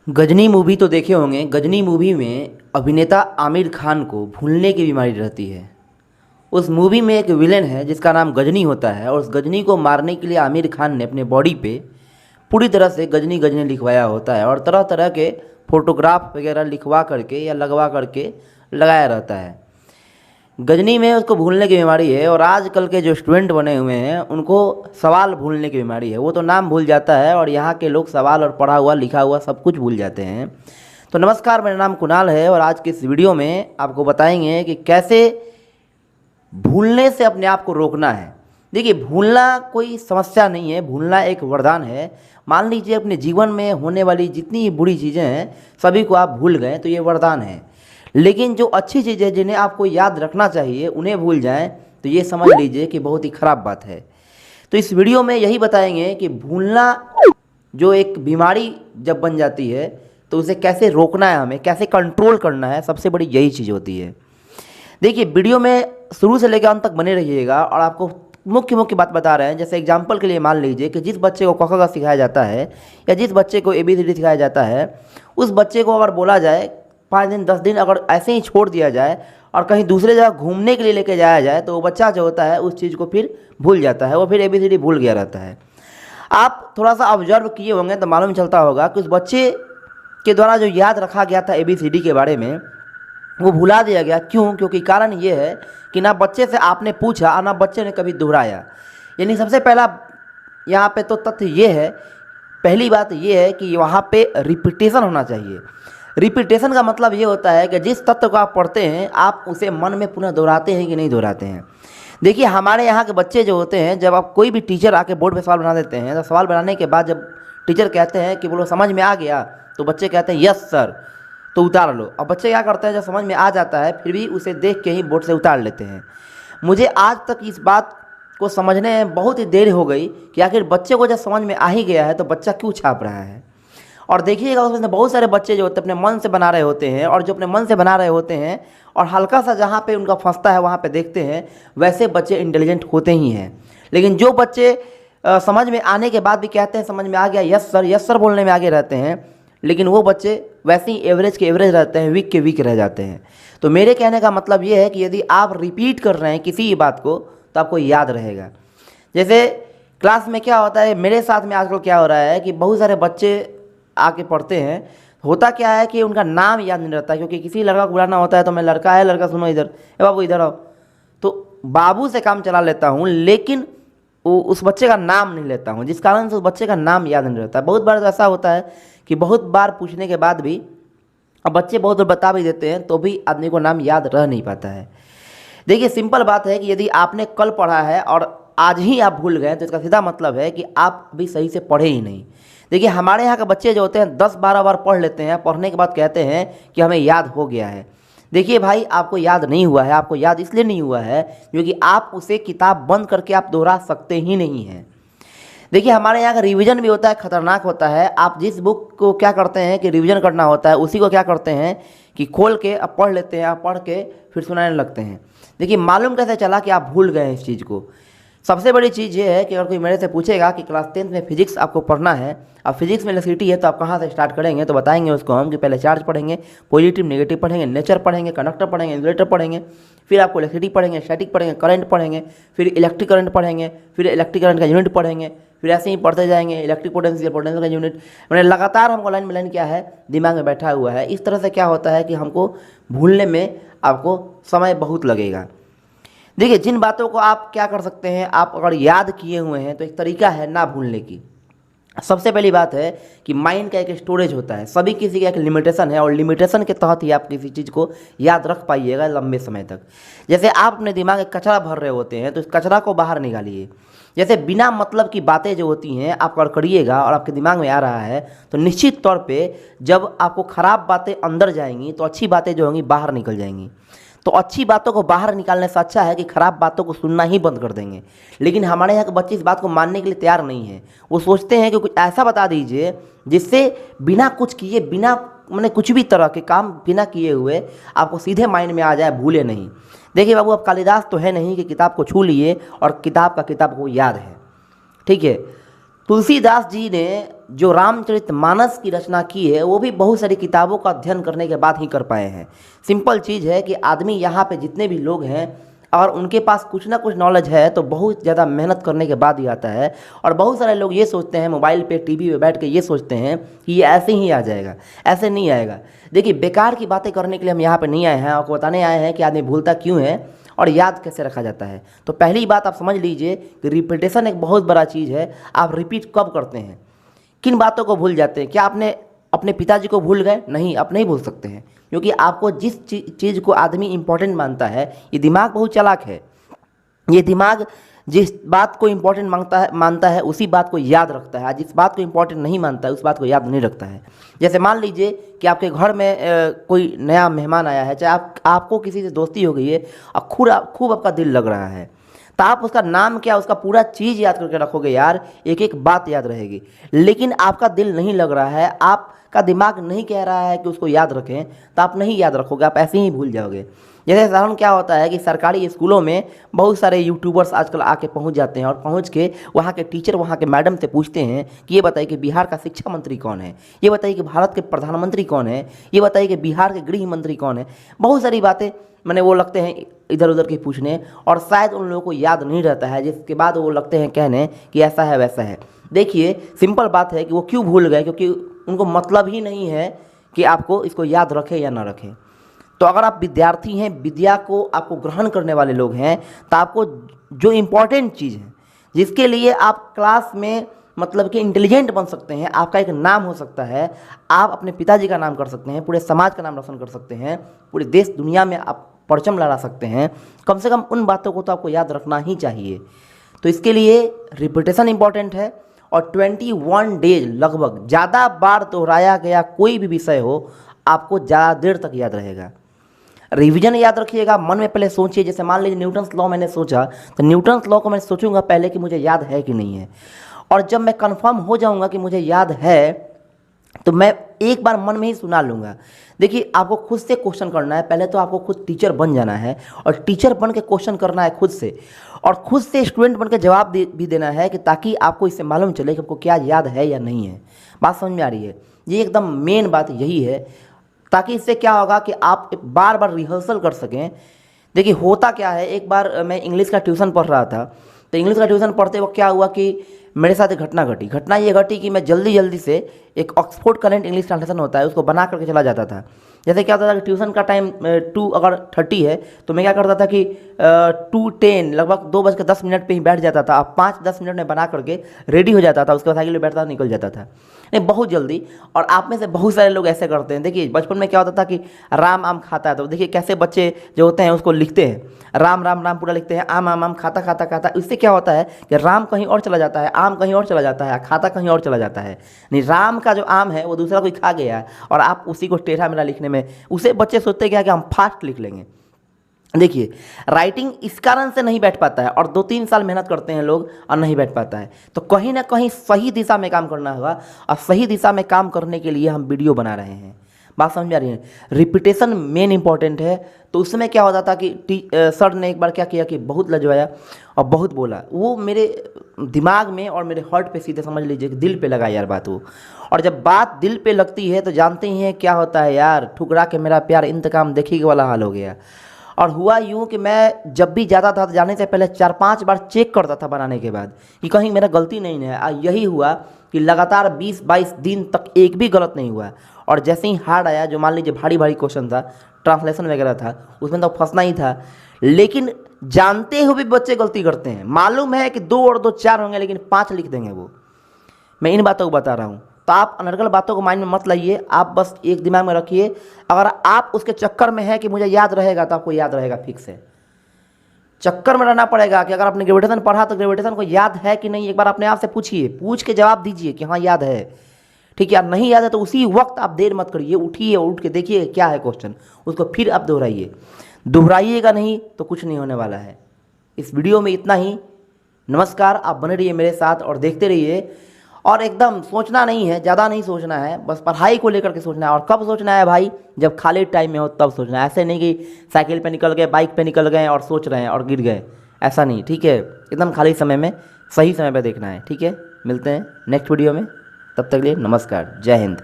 Ghazni movie तो देखे होंगे। गजनी मूवी में अभिनेता आमिर खान को भूलने की बीमारी रहती है। उस मूवी में एक विलेन है जिसका नाम गजनी होता है और उस गजनी को मारने के लिए आमिर खान ने अपने बॉडी पे पूरी तरह से गजनी गजनी लिखवाया होता है और तरह तरह के फोटोग्राफ वगैरह लिखवा करके या लगवा करके लगाया रहता है। गजनी में उसको भूलने की बीमारी है और आजकल के जो स्टूडेंट बने हुए हैं उनको सवाल भूलने की बीमारी है। वो तो नाम भूल जाता है और यहाँ के लोग सवाल और पढ़ा हुआ लिखा हुआ सब कुछ भूल जाते हैं। तो नमस्कार, मेरा नाम कुणाल है और आज की इस वीडियो में आपको बताएंगे कि कैसे भूलने से अपने आप को रोकना है। देखिए, भूलना कोई समस्या नहीं है, भूलना एक वरदान है। मान लीजिए अपने जीवन में होने वाली जितनी बुरी चीज़ें हैं सभी को आप भूल गए तो ये वरदान है। लेकिन जो अच्छी चीज़ें जिन्हें आपको याद रखना चाहिए उन्हें भूल जाएं तो ये समझ लीजिए कि बहुत ही ख़राब बात है। तो इस वीडियो में यही बताएंगे कि भूलना जो एक बीमारी जब बन जाती है तो उसे कैसे रोकना है, हमें कैसे कंट्रोल करना है, सबसे बड़ी यही चीज़ होती है। देखिए, वीडियो में शुरू से लेकर अंत तक बने रहिएगा और आपको मुख्य मुख्य बात बता रहे हैं। जैसे एग्जाम्पल के लिए मान लीजिए कि जिस बच्चे को क ख ग सिखाया जाता है या जिस बच्चे को ABCD सिखाया जाता है, उस बच्चे को अगर बोला जाए 5 दिन 10 दिन अगर ऐसे ही छोड़ दिया जाए और कहीं दूसरे जगह घूमने के लिए लेके जाया जाए तो वो बच्चा जो होता है उस चीज़ को फिर भूल जाता है, वो फिर ABCD भूल गया रहता है। आप थोड़ा सा ऑब्जर्व किए होंगे तो मालूम चलता होगा कि उस बच्चे के द्वारा जो याद रखा गया था ABCD के बारे में वो भुला दिया गया। क्यों? क्योंकि कारण ये है कि ना बच्चे से आपने पूछा और ना बच्चे ने कभी दोहराया। यानी सबसे पहला यहाँ पे तो तथ्य ये है, पहली बात ये है कि वहाँ पे रिपीटेशन होना चाहिए। रिपीटेशन का मतलब ये होता है कि जिस तत्व को आप पढ़ते हैं आप उसे मन में पुनः दोहराते हैं कि नहीं दोहराते हैं। देखिए, हमारे यहाँ के बच्चे जो होते हैं, जब आप कोई भी टीचर आके बोर्ड पे सवाल बना देते हैं तो सवाल बनाने के बाद जब टीचर कहते हैं कि बोलो समझ में आ गया, तो बच्चे कहते हैं यस सर, तो उतार लो। अब बच्चे क्या करते हैं, जब समझ में आ जाता है फिर भी उसे देख के ही बोर्ड से उतार लेते हैं। मुझे आज तक इस बात को समझने में बहुत ही देर हो गई कि आखिर बच्चे को जब समझ में आ ही गया है तो बच्चा क्यों छाप रहा है। और देखिएगा उसमें बहुत सारे बच्चे जो होते हैं अपने मन से बना रहे होते हैं और जो अपने मन से बना रहे होते हैं और हल्का सा जहाँ पे उनका फंसता है वहाँ पे देखते हैं, वैसे बच्चे इंटेलिजेंट होते ही हैं। लेकिन जो बच्चे समझ में आने के बाद भी कहते हैं समझ में आ गया, यस सर बोलने में आगे रहते हैं, लेकिन वो बच्चे वैसे ही एवरेज के एवरेज रहते हैं, वीक के वीक रह जाते हैं। तो मेरे कहने का मतलब ये है कि यदि आप रिपीट कर रहे हैं किसी भी बात को तो आपको याद रहेगा। जैसे क्लास में क्या होता है, मेरे साथ में आजकल क्या हो रहा है कि बहुत सारे बच्चे आके पढ़ते हैं, होता क्या है कि उनका नाम याद नहीं रहता, क्योंकि किसी लड़का को बुलाना होता है तो मैं लड़का है, लड़का सुनो इधर, ए बाबू इधर आओ, तो बाबू से काम चला लेता हूँ, लेकिन उस बच्चे का नाम नहीं लेता हूँ, जिस कारण से उस बच्चे का नाम याद नहीं रहता। बहुत बार तो ऐसा होता है कि बहुत बार पूछने के बाद भी अब बच्चे बहुत बार बता भी देते हैं तो भी आदमी को नाम याद रह नहीं पाता है। देखिए, सिंपल बात है कि यदि आपने कल पढ़ा है और आज ही आप भूल गए तो इसका सीधा मतलब है कि आप अभी सही से पढ़े ही नहीं। देखिए, हमारे यहाँ के बच्चे जो होते हैं 10-12 बार पढ़ लेते हैं, पढ़ने के बाद कहते हैं कि हमें याद हो गया है। देखिए भाई, आपको याद नहीं हुआ है। आपको याद इसलिए नहीं हुआ है क्योंकि आप उसे किताब बंद करके आप दोहरा सकते ही नहीं हैं। देखिए, हमारे यहाँ का रिवीजन भी होता है, खतरनाक होता है। आप जिस बुक को क्या करते हैं कि रिवीजन करना होता है, उसी को क्या करते हैं कि खोल के अब पढ़ लेते हैं, आप पढ़ के फिर सुनाने लगते हैं। देखिए, मालूम कैसे चला कि आप भूल गए हैं इस चीज़ को। सबसे बड़ी चीज़ ये है कि अगर कोई मेरे से पूछेगा कि क्लास 10th में फिजिक्स आपको पढ़ना है, अब फिजिक्स में इलेक्ट्रिसिटी है तो आप कहाँ से स्टार्ट करेंगे, तो बताएंगे उसको हम कि पहले चार्ज पढ़ेंगे, पॉजिटिव नेगेटिव पढ़ेंगे, नेचर पढ़ेंगे, कंडक्टर पढ़ेंगे, इंसुलेटर पढ़ेंगे, फिर आपको इलेक्ट्रिसिटी पढ़ेंगे, स्टैटिक पढ़ेंगे, करंट पढ़ेंगे, फिर इलेक्ट्रिक करंट पढ़ेंगे, फिर इलेक्ट्रिक करंट का यूनिट पढ़ेंगे, फिर ऐसे ही पढ़ते जाएंगे, इलेक्ट्रिक पोटेंशियल, पोटेंशियल का यूनिट। मैंने लगातार हमको लाइन में लाइन क्या है दिमाग में बैठा हुआ है। इस तरह से क्या होता है कि हमको भूलने में आपको समय बहुत लगेगा। देखिए, जिन बातों को आप क्या कर सकते हैं, आप अगर याद किए हुए हैं तो एक तरीका है ना भूलने की। सबसे पहली बात है कि माइंड का एक स्टोरेज होता है, सभी किसी का एक लिमिटेशन है और लिमिटेशन के तहत ही आप किसी चीज़ को याद रख पाइएगा लंबे समय तक। जैसे आप अपने दिमाग में कचरा भर रहे होते हैं तो इस कचरा को बाहर निकालिए। जैसे बिना मतलब की बातें जो होती हैं आप अगर करिएगा और आपके दिमाग में आ रहा है तो निश्चित तौर पे जब आपको ख़राब बातें अंदर जाएंगी तो अच्छी बातें जो होंगी बाहर निकल जाएंगी। तो अच्छी बातों को बाहर निकालने से अच्छा है कि खराब बातों को सुनना ही बंद कर देंगे। लेकिन हमारे यहाँ के बच्चे इस बात को मानने के लिए तैयार नहीं हैं। वो सोचते हैं कि कुछ ऐसा बता दीजिए जिससे बिना कुछ किए, बिना मैंने कुछ भी तरह के काम बिना किए हुए आपको सीधे माइंड में आ जाए, भूले नहीं। देखिए बाबू, अब कालिदास तो है नहीं कि किताब को छू लिए और किताब को याद है, ठीक है। तुलसीदास जी ने जो रामचरितमानस की रचना की है वो भी बहुत सारी किताबों का अध्ययन करने के बाद ही कर पाए हैं। सिंपल चीज़ है कि आदमी यहाँ पे जितने भी लोग हैं और उनके पास कुछ ना कुछ नॉलेज है तो बहुत ज़्यादा मेहनत करने के बाद ही आता है। और बहुत सारे लोग ये सोचते हैं, मोबाइल पे टीवी पे बैठ के ये सोचते हैं कि ये ऐसे ही आ जाएगा, ऐसे नहीं आएगा। देखिए, बेकार की बातें करने के लिए हम यहाँ पे नहीं आए हैं, आपको बताने आए हैं कि आदमी भूलता क्यों है और याद कैसे रखा जाता है। तो पहली बात आप समझ लीजिए कि रिपीटेशन एक बहुत बड़ा चीज़ है। आप रिपीट कब करते हैं, किन बातों को भूल जाते हैं? क्या आपने अपने पिताजी को भूल गए? नहीं, आप नहीं भूल सकते हैं, क्योंकि आपको जिस चीज़ को आदमी इम्पोर्टेंट मानता है, ये दिमाग बहुत चालाक है। ये दिमाग जिस बात को इम्पोर्टेंट मानता है उसी बात को याद रखता है, जिस बात को इम्पोर्टेंट नहीं मानता है उस बात को याद नहीं रखता है। जैसे मान लीजिए कि आपके घर में कोई नया मेहमान आया है, चाहे आपको किसी से दोस्ती हो गई है और खूब आपका दिल लग रहा है, तो आप उसका नाम क्या, उसका पूरा चीज़ याद करके रखोगे यार, एक एक बात याद रहेगी। लेकिन आपका दिल नहीं लग रहा है, आपका दिमाग नहीं कह रहा है कि उसको याद रखें, तो आप नहीं याद रखोगे, आप ऐसे ही भूल जाओगे। जैसे साधारण क्या होता है कि सरकारी स्कूलों में बहुत सारे यूट्यूबर्स आजकल आके पहुंच जाते हैं और पहुंच के वहाँ के टीचर वहाँ के मैडम से पूछते हैं कि ये बताइए कि बिहार का शिक्षा मंत्री कौन है, ये बताइए कि भारत के प्रधानमंत्री कौन है, ये बताइए कि बिहार के गृह मंत्री कौन है। बहुत सारी बातें मैंने वो लगते हैं इधर उधर के पूछने, और शायद उन लोगों को याद नहीं रहता है, जिसके बाद वो लगते हैं कहने कि ऐसा है वैसा है। देखिए, सिंपल बात है कि वो क्यों भूल गए, क्योंकि उनको मतलब ही नहीं है कि आपको इसको याद रखें या ना रखें। तो अगर आप विद्यार्थी हैं, विद्या को आपको ग्रहण करने वाले लोग हैं, तो आपको जो इम्पोर्टेंट चीज़ है जिसके लिए आप क्लास में मतलब कि इंटेलिजेंट बन सकते हैं, आपका एक नाम हो सकता है, आप अपने पिताजी का नाम कर सकते हैं, पूरे समाज का नाम रोशन कर सकते हैं, पूरे देश दुनिया में आप परचम लहरा सकते हैं, कम से कम उन बातों को तो आपको याद रखना ही चाहिए। तो इसके लिए रिपीटेशन इंपॉर्टेंट है। और 21 डेज लगभग, ज़्यादा बार दोहराया गया कोई भी विषय हो आपको ज़्यादा देर तक याद रहेगा। रिवीजन याद रखिएगा, मन में पहले सोचिए। जैसे मान लीजिए न्यूटन्स लॉ मैंने सोचा, तो न्यूटन्स लॉ को मैं सोचूंगा पहले कि मुझे याद है कि नहीं है, और जब मैं कंफर्म हो जाऊंगा कि मुझे याद है तो मैं एक बार मन में ही सुना लूँगा। देखिए, आपको खुद से क्वेश्चन करना है, पहले तो आपको खुद टीचर बन जाना है और टीचर बन के क्वेश्चन करना है खुद से, और खुद से स्टूडेंट बन के जवाब भी देना है कि ताकि आपको इससे मालूम चले कि आपको क्या याद है या नहीं है। बात समझ में आ रही है? ये एकदम मेन बात यही है, ताकि इससे क्या होगा कि आप बार बार रिहर्सल कर सकें। देखिए, होता क्या है, एक बार मैं इंग्लिश का ट्यूशन पढ़ रहा था, तो इंग्लिश का ट्यूशन पढ़ते वक्त क्या हुआ कि मेरे साथ एक घटना ये घटी कि मैं जल्दी से एक ऑक्सफोर्ड करंट इंग्लिश ट्रांसलेशन होता है उसको बना करके चला जाता था। जैसे क्या होता था कि ट्यूशन का टाइम 2:30 है, तो मैं क्या करता था कि 2:10 लगभग 2:10 पे ही बैठ जाता था। अब 5-10 मिनट में बना करके रेडी हो जाता था, उसके बाद आगे लिए बैठता निकल जाता था, नहीं बहुत जल्दी। और आप में से बहुत सारे लोग ऐसे करते हैं। देखिए, बचपन में क्या होता था कि राम आम खाता है, तो देखिए कैसे बच्चे जो होते हैं उसको लिखते हैं, राम राम राम पूरा लिखते हैं, आम आम आम खाता खाता खाता। इससे क्या होता है कि राम कहीं और चला जाता है, आम कहीं और चला जाता है, खाता कहीं और चला जाता है। नहीं, राम का जो आम है वो दूसरा कोई खा गया है और आप उसी को टेढ़ा मेढ़ा लिखने में, उसे बच्चे सोचते क्या कि हम फास्ट लिख लेंगे। देखिए, राइटिंग इस कारण से नहीं बैठ पाता है, और 2-3 साल मेहनत करते हैं लोग और नहीं बैठ पाता है। तो कहीं ना कहीं सही दिशा में काम करना होगा, और सही दिशा में काम करने के लिए हम वीडियो बना रहे हैं। बात समझ में आ रही है? रिपीटेशन मेन इंपॉर्टेंट है। तो उस समय क्या होता था कि सर ने एक बार क्या किया कि बहुत लजवाया और बहुत बोला, वो मेरे दिमाग में और मेरे हार्ट पे सीधे समझ लीजिए कि दिल पे लगा यार बात वो। और जब बात दिल पे लगती है तो जानते ही हैं क्या होता है यार, ठुकरा के मेरा प्यार इंतकाम देखिए वाला हाल हो गया। और हुआ यूँ कि मैं जब भी जाता था तो जाने से पहले 4-5 बार चेक करता था बनाने के बाद कि कहीं मेरा गलती नहीं है। यही हुआ कि लगातार 20-22 दिन तक एक भी गलत नहीं हुआ। और जैसे ही हार्ड आया, जो मान लीजिए भारी भारी क्वेश्चन था, ट्रांसलेशन वगैरह था, उसमें तो फंसना ही था। लेकिन जानते हुए भी बच्चे गलती करते हैं, मालूम है कि 2 और 2 4 होंगे लेकिन 5 लिख देंगे वो। मैं इन बातों को बता रहा हूँ। तो आप अनर्गल बातों को माइंड में मत लाइए, आप बस एक दिमाग में रखिए, अगर आप उसके चक्कर में है कि मुझे याद रहेगा तो आपको याद रहेगा। फिक्स है, चक्कर में रहना पड़ेगा कि अगर आपने ग्रेविटेशन पढ़ा तो ग्रेविटेशन को याद है कि नहीं, एक बार अपने आप से पूछिए, पूछ के जवाब दीजिए कि हाँ याद है। ठीक है, यार नहीं याद है तो उसी वक्त आप देर मत करिए, उठिए, उठ के देखिए क्या है क्वेश्चन, उसको फिर आप दोहराइए। दोहराइएगा नहीं तो कुछ नहीं होने वाला है। इस वीडियो में इतना ही। नमस्कार, आप बने रहिए मेरे साथ और देखते रहिए। और एकदम सोचना नहीं है, ज़्यादा नहीं सोचना है, बस पढ़ाई को लेकर के सोचना है। और कब सोचना है भाई? जब खाली टाइम में हो तब सोचना है। ऐसे नहीं कि साइकिल पे निकल गए, बाइक पे निकल गए और सोच रहे हैं और गिर गए, ऐसा नहीं। ठीक है, एकदम खाली समय में, सही समय पे देखना है। ठीक है, मिलते हैं नेक्स्ट वीडियो में। तब तक के लिए नमस्कार, जय हिंद।